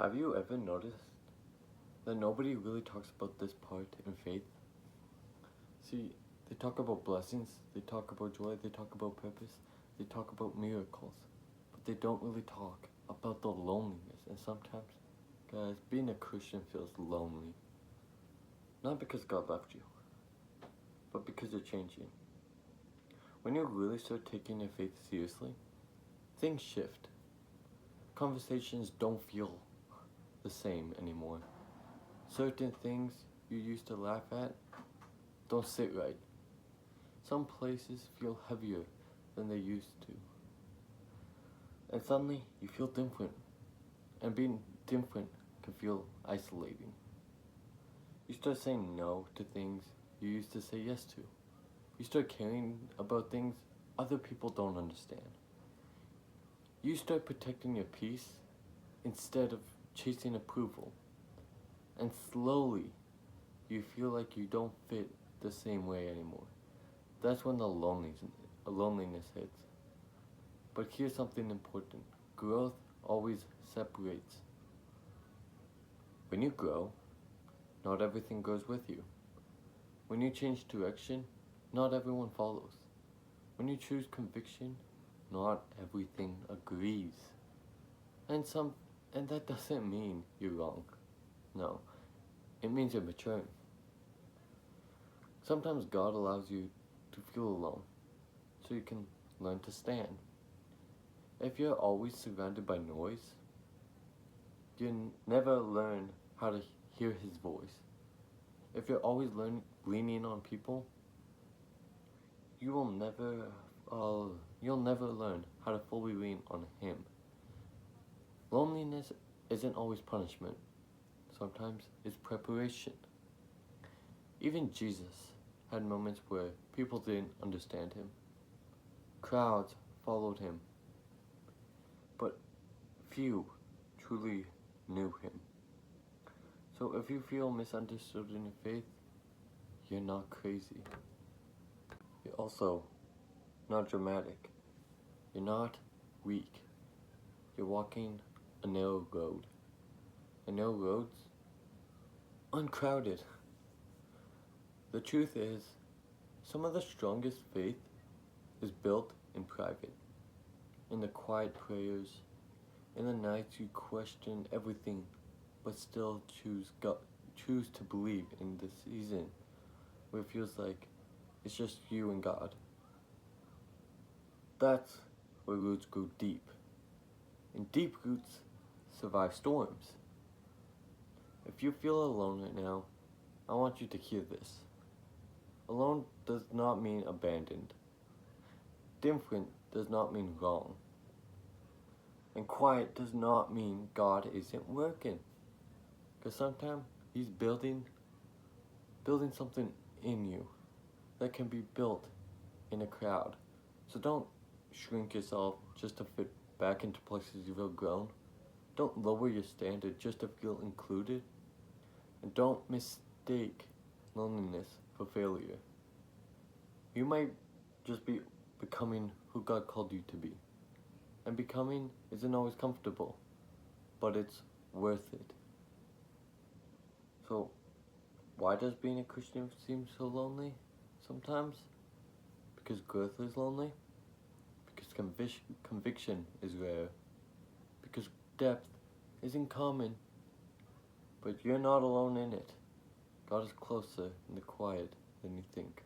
Have you ever noticed that nobody really talks about this part in faith? See, they talk about blessings, they talk about joy, they talk about purpose, they talk about miracles, but they don't really talk about the loneliness. And sometimes, guys, being a Christian feels lonely. Not because God left you, but because you're changing. When you really start taking your faith seriously, things shift. Conversations don't feel the same anymore. Certain things you used to laugh at don't sit right. Some places feel heavier than they used to. And suddenly you feel different. And being different can feel isolating. You start saying no to things you used to say yes to. You start caring about things other people don't understand. You start protecting your peace instead of chasing approval. And slowly, you feel like you don't fit the same way anymore. That's when the loneliness hits. But here's something important. Growth always separates. When you grow, not everything goes with you. When you change direction, not everyone follows. When you choose conviction, not everything agrees. And that doesn't mean you're wrong. No, it means you're maturing. Sometimes God allows you to feel alone so you can learn to stand. If you're always surrounded by noise, you never learn how to hear His voice. If you're always leaning on people, you'll never learn how to fully lean on Him. Loneliness isn't always punishment. Sometimes it's preparation. Even Jesus had moments where people didn't understand Him. Crowds followed Him, but few truly knew Him. So if you feel misunderstood in your faith, you're not crazy. You're also not dramatic. You're not weak. You're walking a narrow road. And narrow roads, uncrowded. The truth is, some of the strongest faith is built in private. In the quiet prayers, in the nights you question everything, but still choose to believe in the season where it feels like it's just you and God. That's where roots grow deep. And deep roots survive storms. If you feel alone right now, I want you to hear this. Alone does not mean abandoned. Different does not mean wrong. And quiet does not mean God isn't working. Because sometimes He's building something in you that can be built in a crowd. So don't shrink yourself just to fit back into places you've outgrown. Don't lower your standard just to feel included. And don't mistake loneliness for failure. You might just be becoming who God called you to be. And becoming isn't always comfortable, but it's worth it. So, why does being a Christian seem so lonely sometimes? Because growth is lonely. Because conviction is rare. Because depth isn't common. But you're not alone in it. God is closer in the quiet than you think.